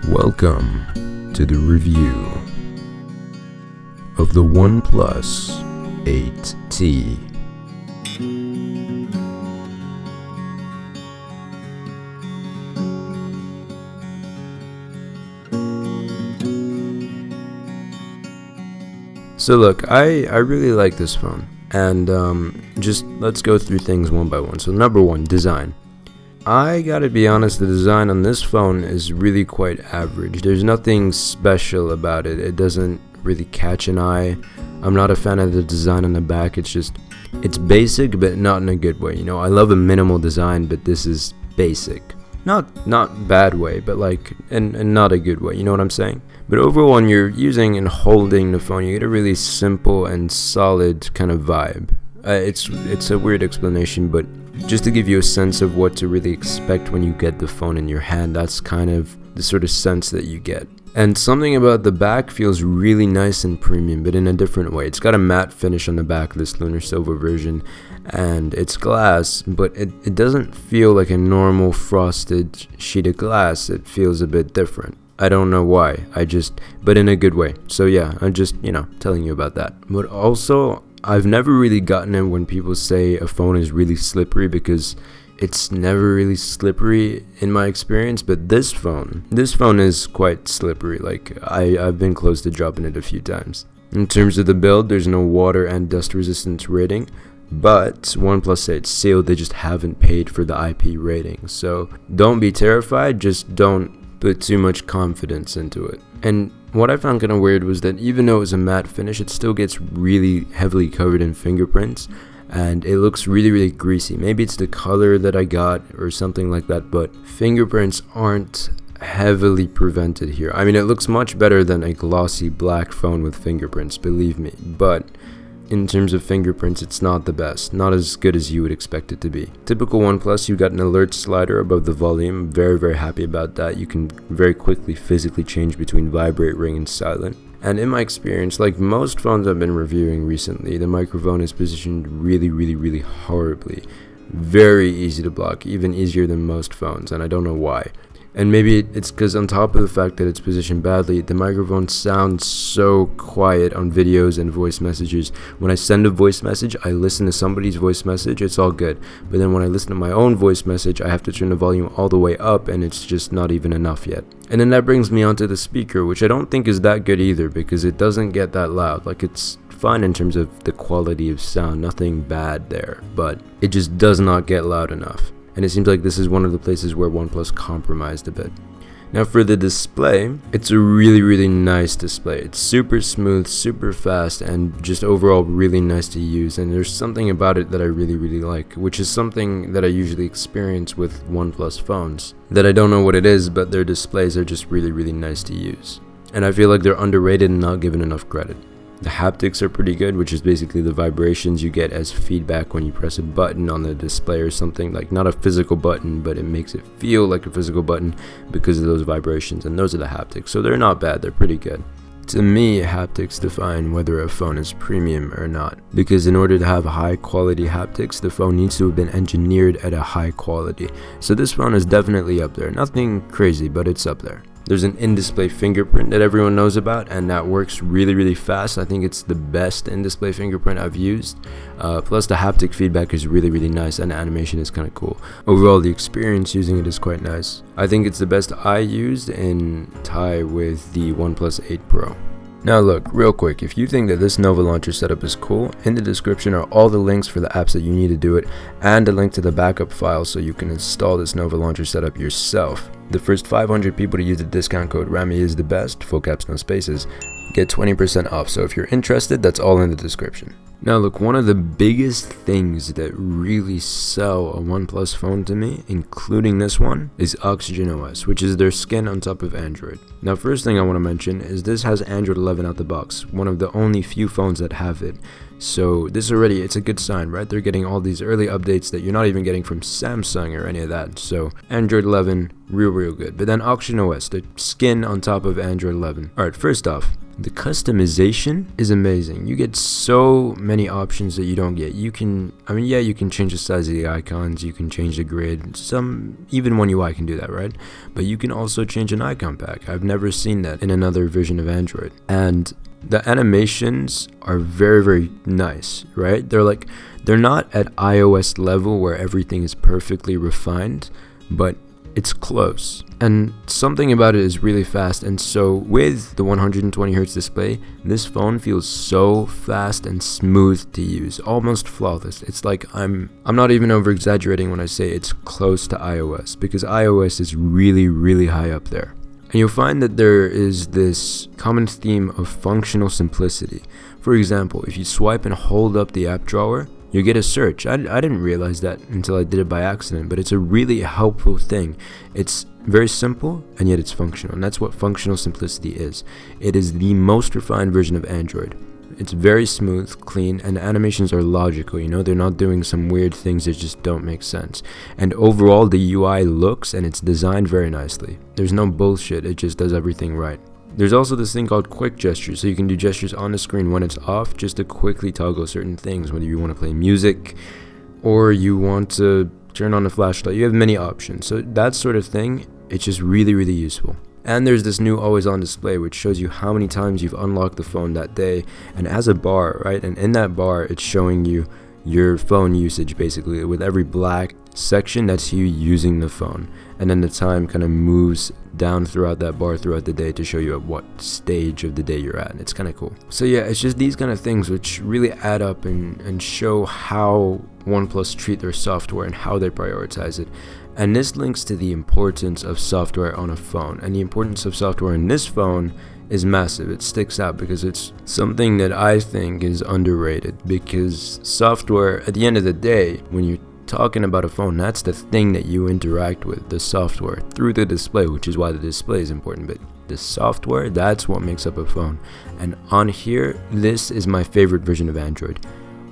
Welcome to the review of the OnePlus 8T. So look, I really like this phone, and just let's go through things one by one. So number one, design. I gotta be honest, the design on this phone is really quite average. There's nothing special about it. It doesn't really catch an eye. I'm not a fan of the design on the back. It's basic, but not in a good way. You know, I love a minimal design, but this is basic. Not bad way, but like, and not a good way. You know what I'm saying? But overall, when you're using and holding the phone, you get a really simple and solid kind of vibe. It's a weird explanation, but just to give you a sense of what to really expect when you get the phone in your hand, that's kind of the sort of sense that you get. And something about the back feels really nice and premium, but in a different way. It's got a matte finish on the back, this Lunar Silver version, and it's glass, but it doesn't feel like a normal frosted sheet of glass. It feels a bit different. I don't know why, but in a good way. So yeah, I'm just, telling you about that. But also, I've never really gotten it when people say a phone is really slippery, because it's never really slippery in my experience. But this phone is quite slippery. Like, I've been close to dropping it a few times. In terms of the build, there's no water and dust resistance rating, but OnePlus said it's sealed. They just haven't paid for the IP rating. So don't be terrified, just don't put too much confidence into it. And what I found kind of weird was that even though it was a matte finish, it still gets really heavily covered in fingerprints, and it looks really, really greasy. Maybe it's the color that I got or something like that, but fingerprints aren't heavily prevented here. I mean, it looks much better than a glossy black phone with fingerprints, believe me, but in terms of fingerprints, it's not the best, not as good as you would expect it to be. Typical OnePlus, you got an alert slider above the volume. Very, very happy about that. You can very quickly physically change between vibrate, ring, and silent. And in my experience, like most phones I've been reviewing recently, the microphone is positioned really, really, really horribly. Very easy to block, even easier than most phones, and I don't know why. And maybe it's because on top of the fact that it's positioned badly, the microphone sounds so quiet on videos and voice messages. When I send a voice message, I listen to somebody's voice message, it's all good. But then when I listen to my own voice message, I have to turn the volume all the way up, and it's just not even enough yet. And then that brings me onto the speaker, which I don't think is that good either, because it doesn't get that loud. Like, it's fine in terms of the quality of sound, nothing bad there, but it just does not get loud enough. And it seems like this is one of the places where OnePlus compromised a bit. Now for the display, it's a really, really nice display. It's super smooth, super fast, and just overall really nice to use. And there's something about it that I really, really like, which is something that I usually experience with OnePlus phones, that I don't know what it is, but their displays are just really, really nice to use. And I feel like they're underrated and not given enough credit. The haptics are pretty good, which is basically the vibrations you get as feedback when you press a button on the display or something. Like, not a physical button, but it makes it feel like a physical button because of those vibrations, and those are the haptics. So they're not bad, they're pretty good. To me, haptics define whether a phone is premium or not, because in order to have high quality haptics, the phone needs to have been engineered at a high quality. So this phone is definitely up there. Nothing crazy, but it's up there. There's an in-display fingerprint that everyone knows about, and that works really, really fast. I think it's the best in-display fingerprint I've used. Plus the haptic feedback is really, really nice, and the animation is kind of cool. Overall, the experience using it is quite nice. I think it's the best I used, in tie with the OnePlus 8 Pro. Now look, real quick, if you think that this Nova launcher setup is cool, in the description are all the links for the apps that you need to do it, and a link to the backup file so you can install this Nova launcher setup yourself. The first 500 people to use the discount code RAMI is the best, full caps no spaces, get 20% off. So if you're interested, that's all in the description. Now look, one of the biggest things that really sell a OnePlus phone to me, including this one, is Oxygen OS, which is their skin on top of Android. Now first thing I want to mention is this has Android 11 out the box, one of the only few phones that have it. So this already, it's a good sign, right? They're getting all these early updates that you're not even getting from Samsung or any of that. So Android 11, real good. But then Oxygen OS, the skin on top of Android 11. Alright, first off, The customization is amazing. You get so many options that you don't get. You can change the size of the icons, you can change the grid. Even One UI can do that, right? But you can also change an icon pack. I've never seen that in another version of Android. And the animations are very, very nice, right? They're not at iOS level where everything is perfectly refined, but it's close. And something about it is really fast. And so with the 120Hz display, this phone feels so fast and smooth to use, almost flawless. It's like I'm not even over exaggerating when I say it's close to iOS, because iOS is really, really high up there. And you'll find that there is this common theme of functional simplicity. For example, if you swipe and hold up the app drawer, you get a search. I didn't realize that until I did it by accident, but it's a really helpful thing. It's very simple, and yet it's functional, and that's what functional simplicity is. It is the most refined version of Android. It's very smooth, clean, and the animations are logical, they're not doing some weird things that just don't make sense. And overall, the UI looks and it's designed very nicely. There's no bullshit, it just does everything right. There's also this thing called quick gestures, so you can do gestures on the screen when it's off just to quickly toggle certain things, whether you want to play music or you want to turn on the flashlight. You have many options, so that sort of thing, it's just really, really useful. And there's this new always on display, which shows you how many times you've unlocked the phone that day, and it has a bar, right? And in that bar, it's showing you your phone usage, basically. With every black section, that's you using the phone, and then the time kind of moves down throughout that bar throughout the day to show you at what stage of the day you're at, and it's kind of cool. So yeah, it's just these kind of things which really add up and show how OnePlus treat their software and how they prioritize it. And this links to the importance of software on a phone, and the importance of software in this phone is massive. It sticks out because it's something that I think is underrated, because software, at the end of the day, when you're talking about a phone, that's the thing that you interact with, the software, through the display, which is why the display is important. But the software, that's what makes up a phone. And on here, this is my favorite version of Android.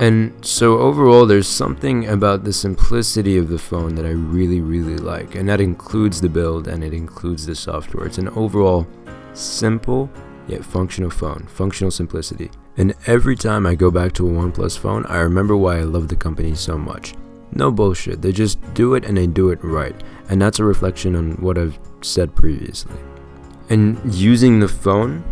And so overall, there's something about the simplicity of the phone that I really, really like, and that includes the build and it includes the software. It's an overall simple yet functional phone, functional simplicity. And every time I go back to a OnePlus phone, I remember why I love the company so much. No bullshit, they just do it and they do it right, and that's a reflection on what I've said previously. And using the phone,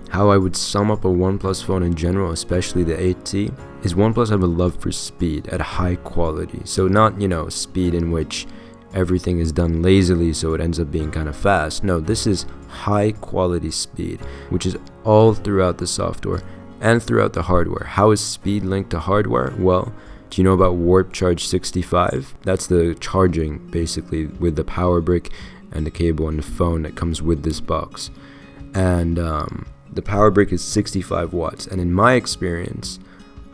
how I would sum up a OnePlus phone in general, especially the 8T, is OnePlus have a love for speed at high quality. So not, speed in which everything is done lazily so it ends up being kind of fast. No, this is high quality speed, which is all throughout the software and throughout the hardware. How is speed linked to hardware? Well, do you know about Warp Charge 65? That's the charging, basically, with the power brick and the cable and the phone that comes with this box. And the power brick is 65 watts. And in my experience,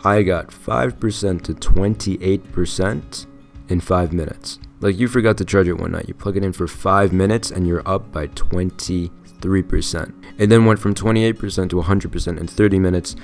I got 5% to 28% in 5 minutes. Like, you forgot to charge it one night. You plug it in for 5 minutes and you're up by 23%. It then went from 28% to 100% in 30 minutes.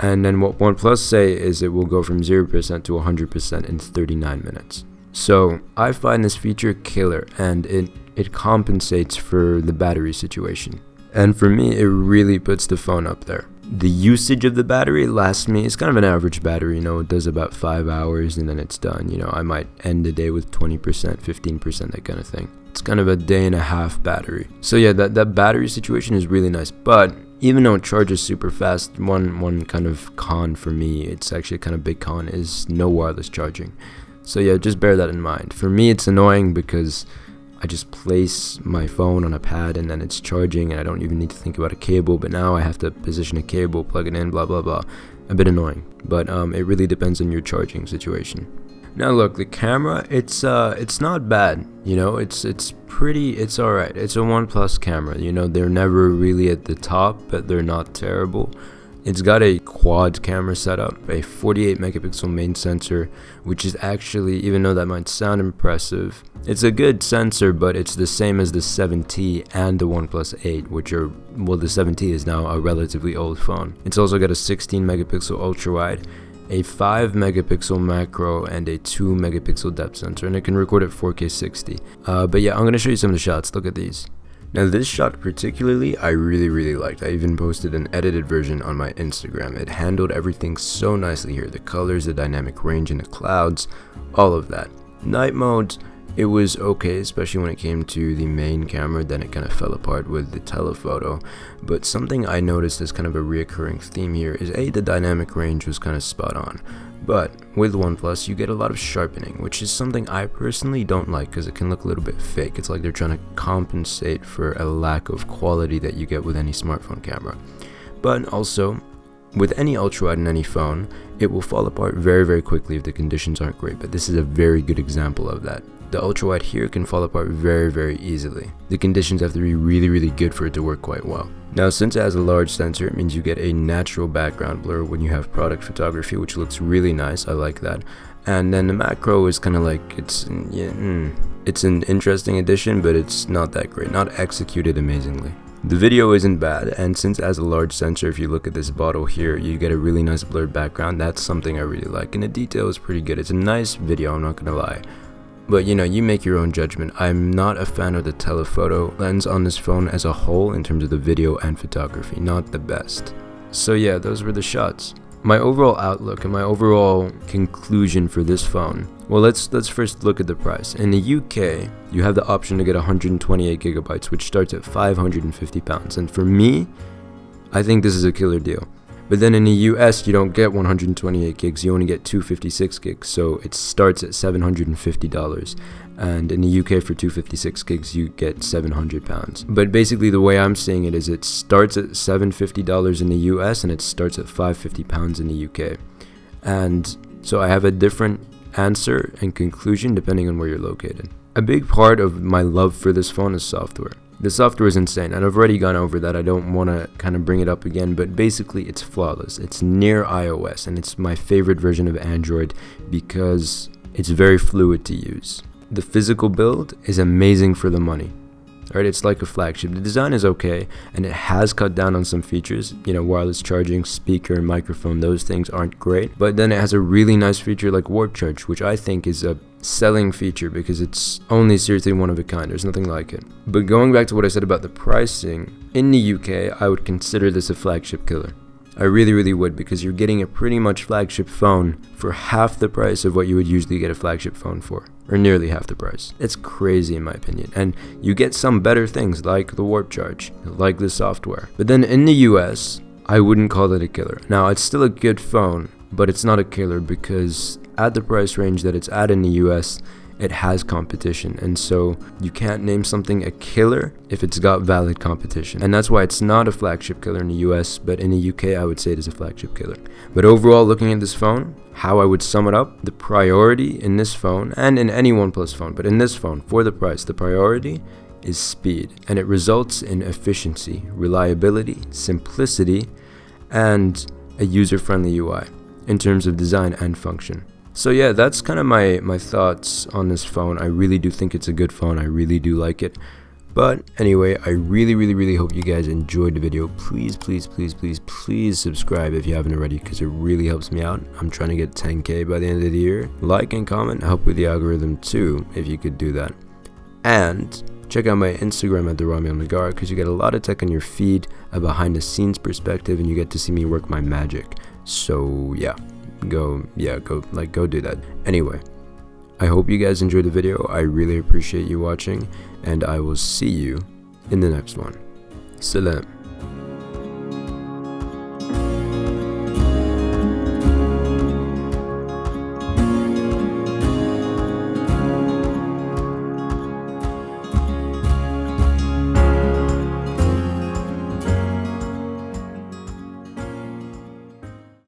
And then what OnePlus say is it will go from 0% to 100% in 39 minutes. So I find this feature killer, and it compensates for the battery situation. And for me, it really puts the phone up there. The usage of the battery lasts me, it's kind of an average battery, it does about 5 hours and then it's done. I might end the day with 20%, 15%, that kind of thing. It's kind of a day and a half battery. So yeah, that battery situation is really nice. But even though it charges super fast, one kind of con for me, it's actually a kind of big con, is no wireless charging. So yeah, just bear that in mind. For me, it's annoying because I just place my phone on a pad and then it's charging and I don't even need to think about a cable, but now I have to position a cable, plug it in, blah blah blah. A bit annoying, but it really depends on your charging situation. Now look, the camera, it's not bad, it's alright. It's a OnePlus camera, they're never really at the top, but they're not terrible. It's got a quad camera setup, a 48 megapixel main sensor, which is actually, even though that might sound impressive, it's a good sensor, but it's the same as the 7T and the OnePlus 8, which are, well, the 7T is now a relatively old phone. It's also got a 16 megapixel ultra wide, a 5 megapixel macro, and a 2 megapixel depth sensor, and it can record at 4K 60. But yeah, I'm going to show you some of the shots. Look at these. Now this shot particularly, I really liked. I even posted an edited version on my Instagram. It handled everything so nicely here. The colors, the dynamic range in the clouds, all of that. Night modes, it was okay, especially when it came to the main camera. Then it kind of fell apart with the telephoto. But something I noticed as kind of a reoccurring theme here is the dynamic range was kind of spot on. But with OnePlus, you get a lot of sharpening, which is something I personally don't like because it can look a little bit fake. It's like they're trying to compensate for a lack of quality that you get with any smartphone camera. But also, with any ultra-wide in any phone, it will fall apart very quickly if the conditions aren't great, but this is a very good example of that. The ultra-wide here can fall apart very easily. The conditions have to be really good for it to work quite well. Now, since it has a large sensor, it means you get a natural background blur when you have product photography, which looks really nice. I like that. And then the macro is kind of like, it's an interesting addition, but it's not that great, not executed amazingly. The video isn't bad, and since it has a large sensor, if you look at this bottle here, you get a really nice blurred background. That's something I really like, and the detail is pretty good. It's a nice video, I'm not gonna lie. But you know, you make your own judgment. I'm not a fan of the telephoto lens on this phone as a whole in terms of the video and photography, not the best. So yeah, those were the shots. My overall outlook and my overall conclusion for this phone. Well, let's first look at the price. In the UK, you have the option to get 128 gigabytes, which starts at £550. And for me, I think this is a killer deal. But then in the US, you don't get 128 gigs, you only get 256 gigs, so it starts at $750. And in the UK, for 256 gigs, you get £700. But basically, the way I'm seeing it is it starts at $750 in the US, and it starts at £550 in the UK. And so I have a different answer and conclusion depending on where you're located. A big part of my love for this phone is software. The software is insane, and I've already gone over that. I don't want to kind of bring it up again, but basically it's flawless. It's near iOS, and it's my favorite version of Android because it's very fluid to use. The physical build is amazing for the money. Alright, it's like a flagship. The design is okay, and it has cut down on some features. You know, wireless charging, speaker, and microphone, those things aren't great. But then it has a really nice feature like warp charge, which I think is a selling feature because it's only seriously one of a kind. There's nothing like it. But going back to what I said about the pricing, in the UK, I would consider this a flagship killer. I really would, because you're getting a pretty much flagship phone for half the price of what you would usually get a flagship phone for, or nearly half the price. It's crazy in my opinion, and you get some better things like the warp charge, like the software. But then in the US, I wouldn't call it a killer. Now, it's still a good phone, but it's not a killer because at the price range that it's at in the US, it has competition, and so you can't name something a killer if it's got valid competition. And that's why it's not a flagship killer in the US, but in the UK I would say it is a flagship killer. But overall, looking at this phone, how I would sum it up, the priority in this phone, and in any OnePlus phone, but in this phone, for the price, the priority is speed, and it results in efficiency, reliability, simplicity, and a user-friendly UI in terms of design and function. So yeah, that's kind of my thoughts on this phone. I really do think it's a good phone. I really do like it. But anyway, I really hope you guys enjoyed the video. Please subscribe if you haven't already, because it really helps me out. I'm trying to get 10K by the end of the year. Like and comment, help with the algorithm too, if you could do that. And check out my Instagram at El-Naggar, because you get a lot of tech on your feed, a behind the scenes perspective, and you get to see me work my magic. So yeah. Go do that. Anyway, I hope you guys enjoyed the video. I really appreciate you watching, and I will see you in the next one. Salam.